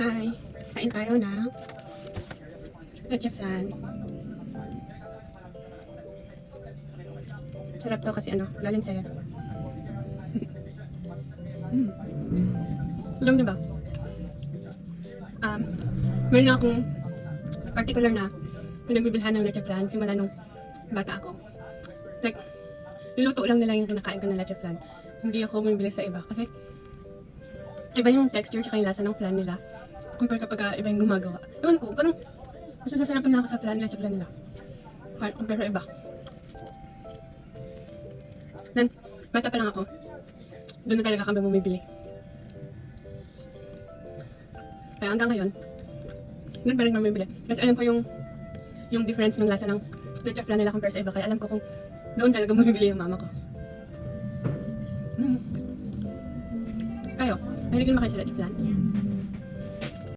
Hi! Kain tayo na leche flan. Sarap to kasi galing sa ref. Alam niyo ba? Meron na akong particular na pinagbibilhan ng leche flan simula nung bata ako. Like, niluto lang nila yung pinakain ko ng leche flan. Hindi ako bumibili sa iba kasi iba yung texture tsaka yung lasa ng flan nila compare kapag iba yung gumagawa. Ewan ko, parang mas nasasarapan na ako sa flan, leche flan nila compare sa iba. Then, bata pa lang ako, doon na talaga kami bumibili. Kaya hanggang ngayon, doon pa rin kami bumibili. Kasi alam ko yung difference ng lasa ng leche flan nila compare sa iba. Kaya alam ko kung doon talaga bumibili yung mama ko. Kayo, mahilig naman kayo sa leche flan?